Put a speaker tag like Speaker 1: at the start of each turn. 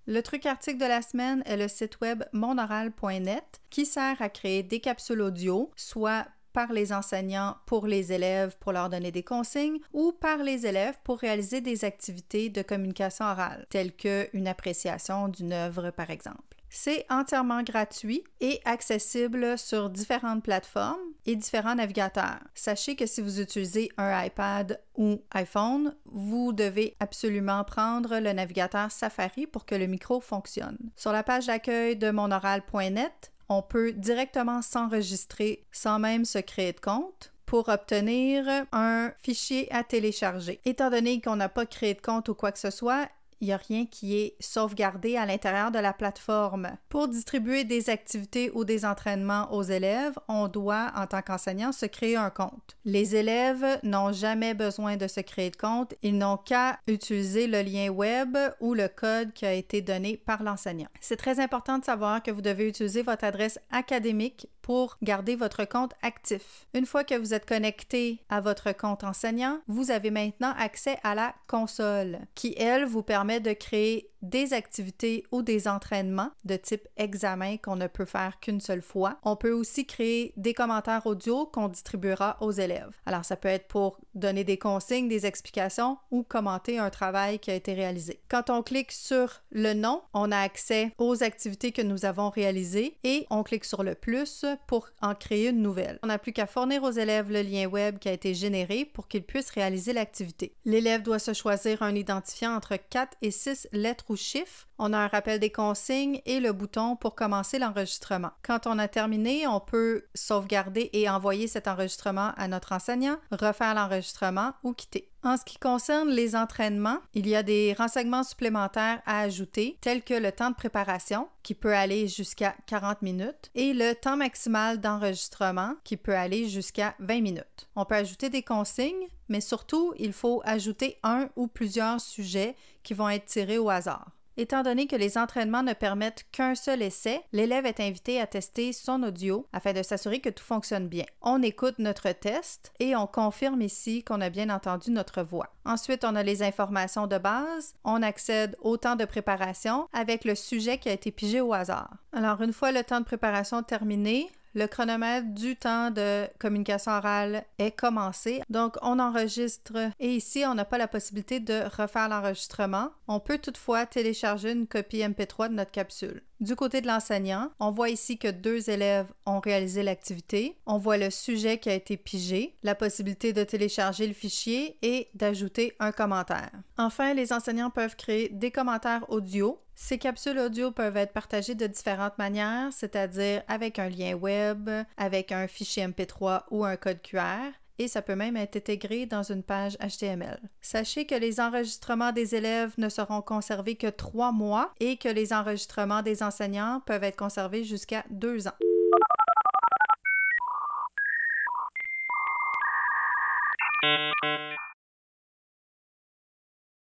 Speaker 1: Le truc article de la semaine est le site web monoral.net qui sert à créer des capsules audio, soit par les enseignants pour les élèves pour leur donner des consignes ou par les élèves pour réaliser des activités de communication orale, telles qu'une appréciation d'une œuvre par exemple. C'est entièrement gratuit et accessible sur différentes plateformes et différents navigateurs. Sachez que si vous utilisez un iPad ou iPhone, vous devez absolument prendre le navigateur Safari pour que le micro fonctionne. Sur la page d'accueil de monoral.net, on peut directement s'enregistrer sans même se créer de compte pour obtenir un fichier à télécharger. Étant donné qu'on n'a pas créé de compte ou quoi que ce soit, il n'y a rien qui est sauvegardé à l'intérieur de la plateforme. Pour distribuer des activités ou des entraînements aux élèves, on doit, en tant qu'enseignant, se créer un compte. Les élèves n'ont jamais besoin de se créer de compte, ils n'ont qu'à utiliser le lien web ou le code qui a été donné par l'enseignant. C'est très important de savoir que vous devez utiliser votre adresse académique pour garder votre compte actif. Une fois que vous êtes connecté à votre compte enseignant, vous avez maintenant accès à la console qui, elle, vous permet de créer des activités ou des entraînements de type examen qu'on ne peut faire qu'une seule fois. On peut aussi créer des commentaires audio qu'on distribuera aux élèves. Alors, ça peut être pour donner des consignes, des explications ou commenter un travail qui a été réalisé. Quand on clique sur le nom, on a accès aux activités que nous avons réalisées et on clique sur le plus pour en créer une nouvelle. On n'a plus qu'à fournir aux élèves le lien web qui a été généré pour qu'ils puissent réaliser l'activité. L'élève doit se choisir un identifiant entre 4 et 6 lettres ou chiffres. On a un rappel des consignes et le bouton pour commencer l'enregistrement. Quand on a terminé, on peut sauvegarder et envoyer cet enregistrement à notre enseignant, refaire l'enregistrement ou quitter. En ce qui concerne les entraînements, il y a des renseignements supplémentaires à ajouter, tels que le temps de préparation, qui peut aller jusqu'à 40 minutes, et le temps maximal d'enregistrement, qui peut aller jusqu'à 20 minutes. On peut ajouter des consignes, mais surtout, il faut ajouter un ou plusieurs sujets qui vont être tirés au hasard. Étant donné que les entraînements ne permettent qu'un seul essai, l'élève est invité à tester son audio afin de s'assurer que tout fonctionne bien. On écoute notre test et on confirme ici qu'on a bien entendu notre voix. Ensuite, on a les informations de base. On accède au temps de préparation avec le sujet qui a été pigé au hasard. Alors, une fois le temps de préparation terminé, le chronomètre du temps de communication orale est commencé. Donc, on enregistre et ici, on n'a pas la possibilité de refaire l'enregistrement. On peut toutefois télécharger une copie MP3 de notre capsule. Du côté de l'enseignant, on voit ici que 2 élèves ont réalisé l'activité. On voit le sujet qui a été pigé, la possibilité de télécharger le fichier et d'ajouter un commentaire. Enfin, les enseignants peuvent créer des commentaires audio. Ces capsules audio peuvent être partagées de différentes manières, c'est-à-dire avec un lien web, avec un fichier MP3 ou un code QR. Et ça peut même être intégré dans une page HTML. Sachez que les enregistrements des élèves ne seront conservés que 3 mois et que les enregistrements des enseignants peuvent être conservés jusqu'à 2 ans.